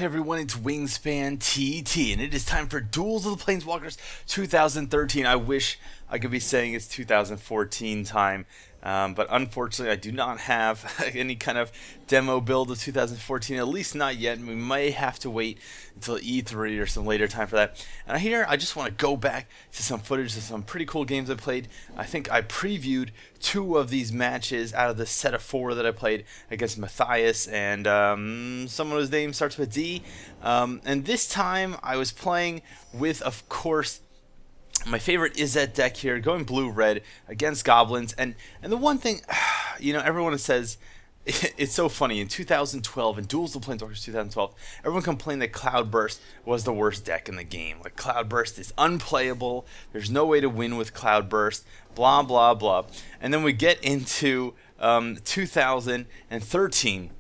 everyone, it's Wingspan TT, and it is time for Duels of the Planeswalkers 2013. I wish I could be saying it's 2014 time, but unfortunately I do not have any kind of demo build of 2014, at least not yet. We may have to wait until E3 or some later time for that. And here I just want to go back to some footage of some pretty cool games I played. I think I previewed 2 of these matches out of the set of 4 that I played against Matthias and someone whose name starts with D. And this time I was playing with, of course, my favorite Izzet deck here, going blue-red against Goblins. And the one thing, you know, everyone says, it's so funny, in 2012, in Duels of the Planeswalkers 2012, everyone complained that Cloudburst was the worst deck in the game. Like, Cloudburst is unplayable, there's no way to win with Cloudburst, blah, blah, blah. And then we get into 2013,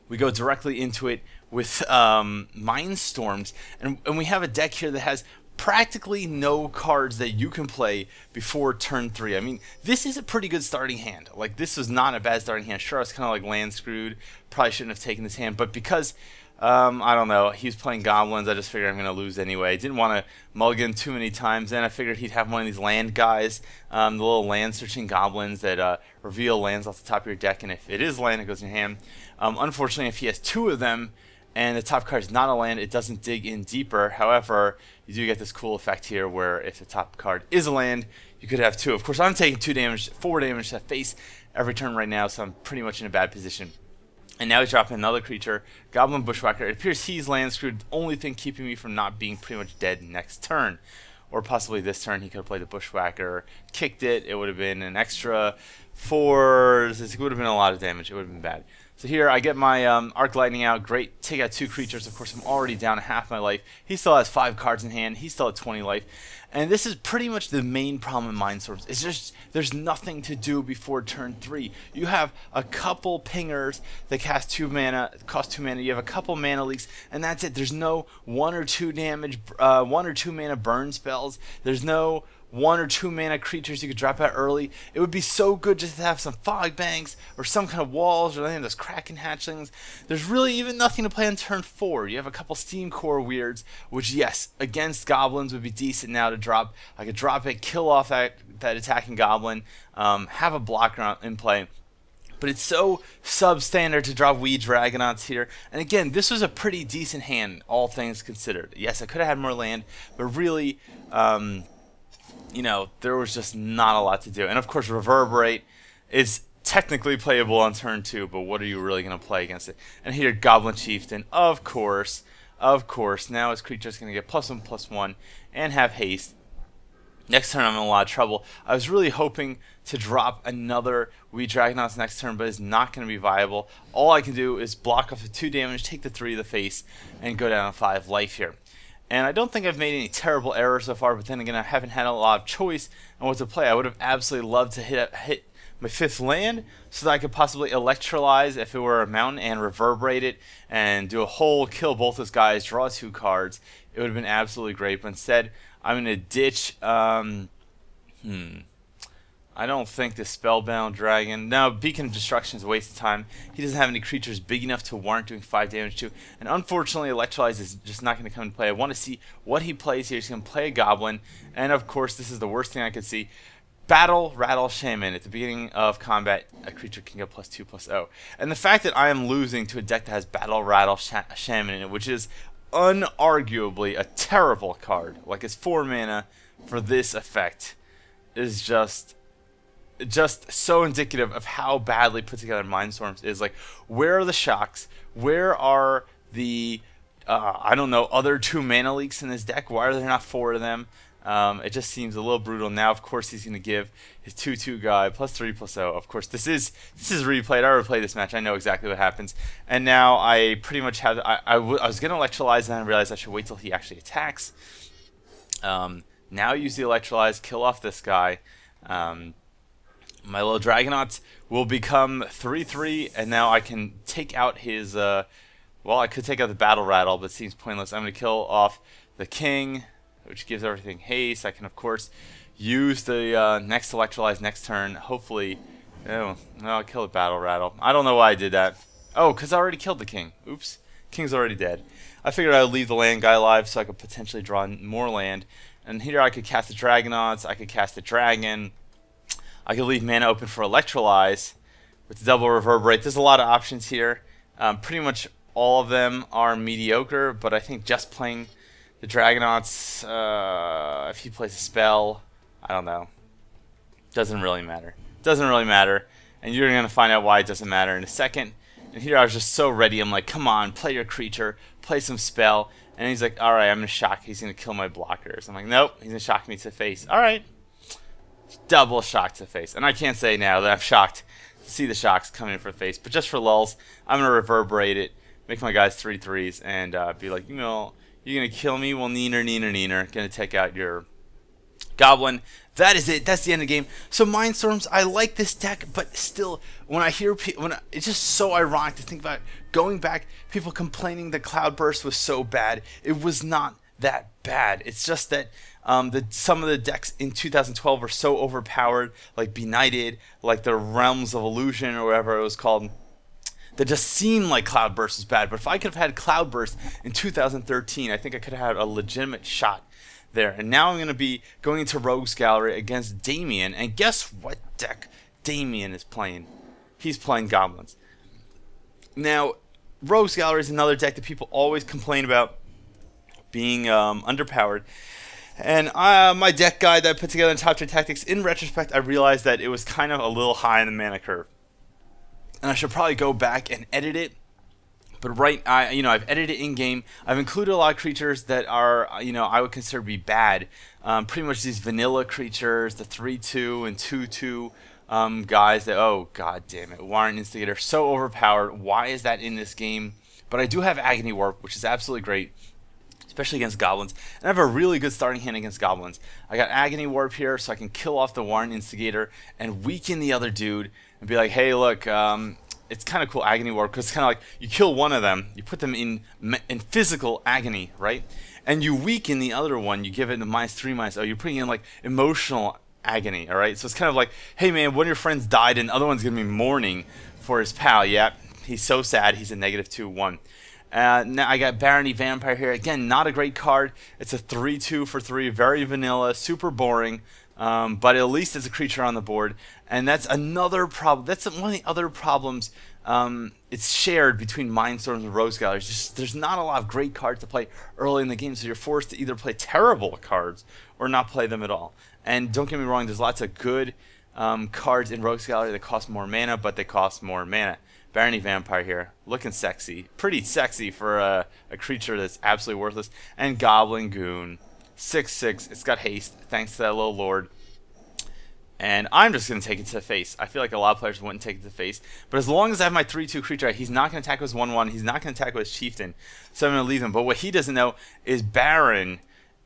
we go directly into it with Mindstorms, and we have a deck here that has practically no cards that you can play before turn 3. I mean, this is a pretty good starting hand. Like, this was not a bad starting hand. Sure, I was kind of like land screwed. Probably shouldn't have taken this hand, but because I don't know, he was playing Goblins, I just figured I'm going to lose anyway. Didn't want to mulligan too many times, and I figured he'd have one of these land guys, the little land searching Goblins that reveal lands off the top of your deck, and if it is land, it goes in your hand. Unfortunately, if he has 2 of them, and the top card is not a land, it doesn't dig in deeper. However, you do get this cool effect here where if the top card is a land, you could have 2. Of course, I'm taking 4 damage to face every turn right now, so I'm pretty much in a bad position. And now he's dropping another creature, Goblin Bushwhacker. It appears he's land screwed, the only thing keeping me from not being pretty much dead next turn. Or possibly this turn he could have played the Bushwhacker, kicked it, it would have been an extra 4, it would have been a lot of damage, it would have been bad. So here I get my Arc Lightning out, great, take out 2 creatures, of course I'm already down half my life. He still has 5 cards in hand, he's still at 20 life. And this is pretty much the main problem in Mindstorms. It's just, there's nothing to do before turn 3. You have a couple pingers that cost 2 mana, you have a couple mana leaks, and that's it. There's no 1 or 2 damage, 1 or 2 mana burn spells. There's no 1 or 2 mana creatures you could drop out early. It would be so good just to have some fog banks or some kind of walls or any of those Kraken hatchlings. There's really even nothing to play on turn 4. You have a couple Steam Core weirds, which yes, against Goblins would be decent now to drop. I could drop it, kill off that attacking Goblin, have a blocker in play. But it's so substandard to drop Dragonauts here. And again, this was a pretty decent hand, all things considered. Yes, I could have had more land, but really, you know, there was just not a lot to do. And of course, Reverberate is technically playable on turn 2, but what are you really going to play against it? And here, Goblin Chieftain, of course, now his creature is going to get +1/+1 and have haste. Next turn, I'm in a lot of trouble. I was really hoping to drop another Dragonauts next turn, but it's not going to be viable. All I can do is block off the 2 damage, take the 3 to the face, and go down to 5 life here. And I don't think I've made any terrible errors so far, but then again, I haven't had a lot of choice on what to play. I would have absolutely loved to hit my 5th land so that I could possibly electrolyze if it were a mountain and reverberate it and do a whole kill both those guys, draw 2 cards. It would have been absolutely great, but instead I'm going to ditch, I don't think the Spellbound Dragon. No, Beacon of Destruction is a waste of time. He doesn't have any creatures big enough to warrant doing 5 damage to. And unfortunately, Electrolyze is just not going to come into play. I want to see what he plays here. He's going to play a Goblin. And of course, this is the worst thing I could see. Battle Rattle Shaman. At the beginning of combat, a creature can get +2/+0. And the fact that I am losing to a deck that has Battle Rattle Shaman in it, which is unarguably a terrible card, like it's 4 mana for this effect, is just so indicative of how badly put together Mindstorms is. Like, where are the shocks? Where are the I don't know, other 2 mana leaks in this deck? Why are there not 4 of them? It just seems a little brutal. Now, of course, he's going to give his 2/2 guy +3/+0. Of course, this is replayed. I replayed this match. I know exactly what happens. And now I pretty much have. I was going to electrolyze, and I realized I should wait till he actually attacks. Now use the electrolyze, kill off this guy. My little Dragonauts will become 3/3, and now I can take out his. Well, I could take out the Battle Rattle, but it seems pointless. I'm going to kill off the King, which gives everything haste. I can, of course, use the next Electrolyze next turn. Hopefully, oh, no, I'll kill the Battle Rattle. I don't know why I did that. Oh, because I already killed the King. Oops. King's already dead. I figured I would leave the land guy alive so I could potentially draw more land. And here I could cast the Dragonauts, I could cast the Dragon, I could leave mana open for Electrolyze with the double Reverberate. There's a lot of options here. Pretty much all of them are mediocre, but I think just playing the Dragonauts, if he plays a spell, I don't know. Doesn't really matter. Doesn't really matter. And you're going to find out why it doesn't matter in a second. And here I was just so ready. I'm like, come on, play your creature, play some spell. And he's like, all right, I'm going to shock. He's going to kill my blockers. I'm like, nope, he's going to shock me to the face. All right. Double shock to the face. And I can't say now that I'm shocked to see the shocks coming in for the face. But just for lulz, I'm going to reverberate it, make my guys 3/3s, and be like, you know, you're going to kill me? Well, neener, neener, neener. Going to take out your Goblin. That is it. That's the end of the game. So Mindstorms, I like this deck, but still, when I hear it's just so ironic to think about going back, people complaining that Cloudburst was so bad. It was not that bad. It's just that some of the decks in 2012 were so overpowered, like Benighted, like the Realms of Illusion or whatever it was called, that just seemed like Cloudburst was bad. But if I could have had Cloudburst in 2013, I think I could have had a legitimate shot there. And now I'm going to be going into Rogues Gallery against Damien, and guess what deck Damien is playing? He's playing Goblins. Now, Rogues Gallery is another deck that people always complain about being underpowered. And my deck guide that I put together in Top 10 Tactics, in retrospect, I realized that it was kind of a little high in the mana curve. And I should probably go back and edit it. But I've edited it in game. I've included a lot of creatures that are, I would consider to be bad. Pretty much these vanilla creatures, the 3/2 and 2/2 guys that, oh god damn it, Warrant Instigator, so overpowered. Why is that in this game? But I do have Agony Warp, which is absolutely great, especially against Goblins. And I have a really good starting hand against Goblins. I got Agony Warp here, so I can kill off the Warrant Instigator and weaken the other dude and be like, hey, look, it's kind of cool, Agony Warp, because it's kind of like you kill one of them, you put them in physical agony, right? And you weaken the other one, you give it a -3/-0. You're putting in like emotional agony, all right? So it's kind of like, hey man, one of your friends died and the other one's going to be mourning for his pal. Yeah, he's so sad, he's a -2/1. Now I got Barony Vampire here. Again, not a great card. It's a 3/2 for 3, very vanilla, super boring. But at least it's a creature on the board, and that's another problem. That's one of the other problems. It's shared between Mindstorms and Rogues Gallery. There's not a lot of great cards to play early in the game, so you're forced to either play terrible cards or not play them at all. And don't get me wrong, there's lots of good cards in Rogues Gallery that cost more mana, but they cost more mana. Barony Vampire here, looking sexy, pretty sexy for a creature that's absolutely worthless. And Goblin Goon. 6/6, it's got haste, thanks to that little lord. And I'm just going to take it to the face. I feel like a lot of players wouldn't take it to the face. But as long as I have my 3/2 creature, he's not going to attack with his 1/1, he's not going to attack with his chieftain. So I'm going to leave him. But what he doesn't know is Baron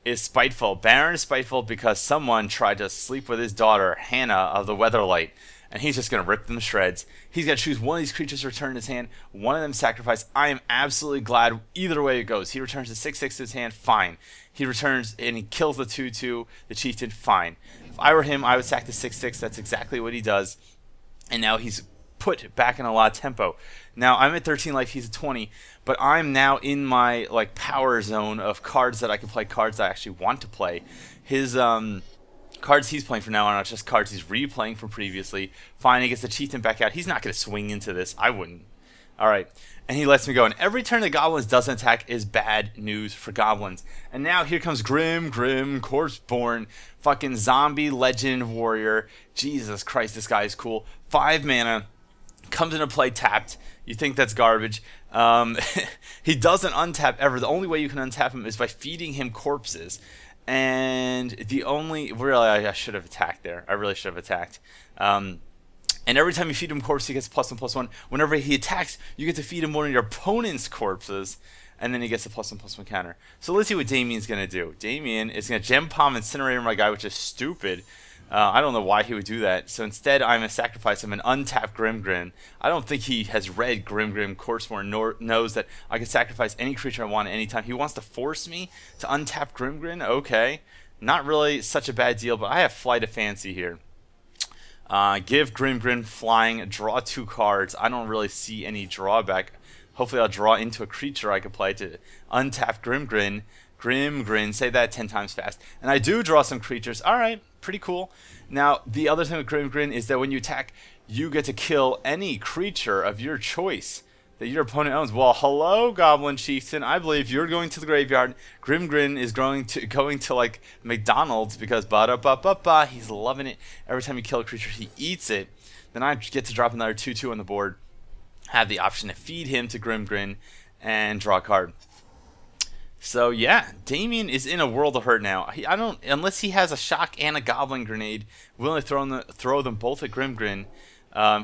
is spiteful. Baron is spiteful because someone tried to sleep with his daughter, Hannah of the Weatherlight. And he's just going to rip them to shreds. He's got to choose one of these creatures to return to his hand, one of them sacrifice. I am absolutely glad either way it goes. He returns the 6/6 to his hand, fine. He returns and he kills the 2/2, the chieftain, fine. If I were him, I would sack the 6/6. That's exactly what he does. And now he's put back in a lot of tempo. Now I'm at 13 life, he's at 20, but I'm now in my like power zone of cards that I can play, cards that I actually want to play. His cards he's playing from now on are just cards he's replaying from previously. Fine, he gets the chieftain back out. He's not going to swing into this. I wouldn't. Alright, and he lets me go. And every turn the Goblins doesn't attack is bad news for Goblins. And now here comes Grim, Corpseborn, fucking zombie legend warrior. Jesus Christ, this guy is cool. 5 mana, comes into play tapped. You think that's garbage. He doesn't untap ever. The only way you can untap him is by feeding him corpses. And the only, really, I should have attacked there. I really should have attacked. And every time you feed him corpse, he gets +1/+1. Whenever he attacks, you get to feed him one of your opponent's corpses, and then he gets a +1/+1 counter. So let's see what Damien's going to do. Damien is going to Gem Palm Incinerator my guy, which is stupid. I don't know why he would do that. So instead, I'm going to sacrifice him and untap Grim. I don't think he has read Grim Corpseborn, nor knows that I can sacrifice any creature I want at any time. He wants to force me to untap Grim. Okay. Not really such a bad deal, but I have Flight of Fancy here. Give Grim flying, draw 2 cards. I don't really see any drawback. Hopefully I'll draw into a creature I could play to untap Grim-Grin, say that 10 times fast. And I do draw some creatures. Alright, pretty cool. Now, the other thing with Grim-Grin is that when you attack, you get to kill any creature of your choice that your opponent owns. Well, hello, Goblin Chieftain. I believe you're going to the graveyard. Grim-Grin is going to like McDonald's because ba-da-ba-ba-ba. He's loving it. Every time you kill a creature, he eats it. Then I get to drop another 2/2 on the board. Have the option to feed him to Grim-Grin and draw a card. So yeah, Damien is in a world of hurt now. Unless he has a shock and a Goblin Grenade, willing to throw them both at Grim-Grin.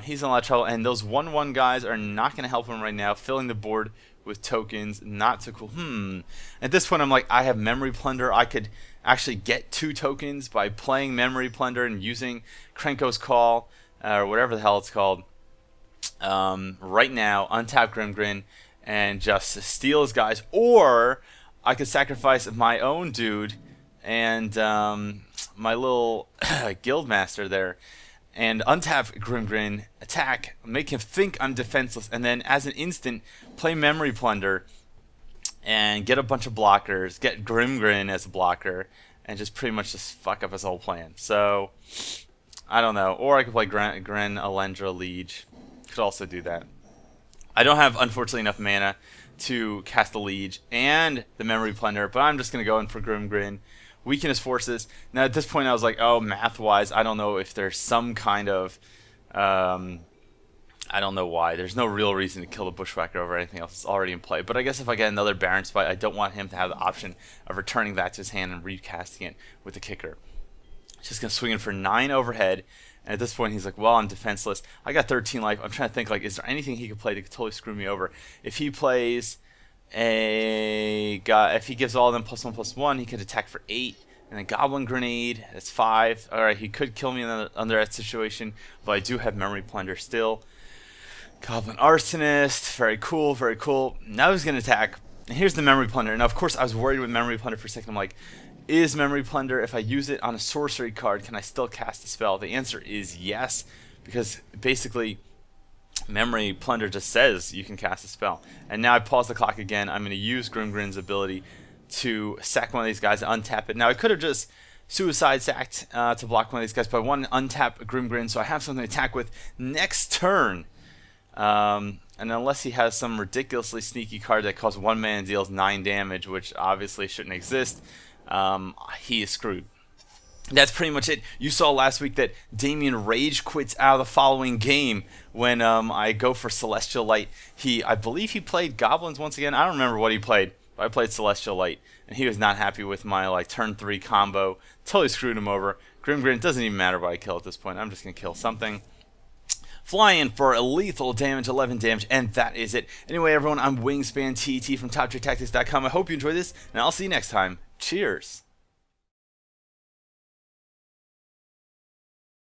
He's in a lot of trouble, and those 1/1 guys are not going to help him right now. Filling the board with tokens, not so cool. At this point, I'm like, I have Memory Plunder. I could actually get 2 tokens by playing Memory Plunder and using Krenko's Call, or whatever the hell it's called. Right now, untap Grim-Grin and just steal his guys, or I could sacrifice my own dude and my little Guildmaster there, and untap Grim-Grin, attack, make him think I'm defenseless, and then as an instant, play Memory Plunder and get a bunch of blockers, get Grim-Grin as a blocker, and just pretty much just fuck up his whole plan. So, I don't know. Or I could play Gren Alendra Liege. Could also do that. I don't have, unfortunately, enough mana to cast the Liege and the Memory Plunder, but I'm just going to go in for Grim-Grin. Weaken his forces. Now, at this point, I was like, oh, math-wise, I don't know if there's some kind of... I don't know why. There's no real reason to kill the Bushwhacker over anything else that's already in play. But I guess if I get another Baron Spite, I don't want him to have the option of returning that to his hand and recasting it with the kicker. Just going to swing in for 9 overhead. And at this point, he's like, well, I'm defenseless. I got 13 life. I'm trying to think, like, is there anything he could play to totally screw me over? If he plays if he gives all of them +1/+1, he could attack for 8. And then Goblin Grenade, that's 5. Alright, he could kill me under that situation, but I do have Memory Plunder still. Goblin Arsonist, very cool, very cool. Now he's going to attack. And here's the Memory Plunder. Now, of course, I was worried with Memory Plunder for a second. I'm like, is Memory Plunder, if I use it on a sorcery card, can I still cast a spell? The answer is yes, because basically Memory Plunder just says you can cast a spell. And now I pause the clock again. I'm going to use Grim-Grin's ability to sack one of these guys and untap it. Now, I could have just suicide sacked to block one of these guys, but I want to untap Grim-Grin so I have something to attack with next turn. And unless he has some ridiculously sneaky card that costs 1 mana and deals 9 damage, which obviously shouldn't exist, he is screwed. That's pretty much it. You saw last week that Damien rage quits out of the following game when I go for Celestial Light. I believe he played Goblins once again. I don't remember what he played, but I played Celestial Light, and he was not happy with my turn 3 combo. Totally screwed him over. Grim-Grin, doesn't even matter what I kill at this point. I'm just going to kill something. Fly in for a lethal damage, 11 damage, and that is it. Anyway, everyone, I'm WiNGSPANTT from TopTierTactics.com. I hope you enjoyed this, and I'll see you next time. Cheers.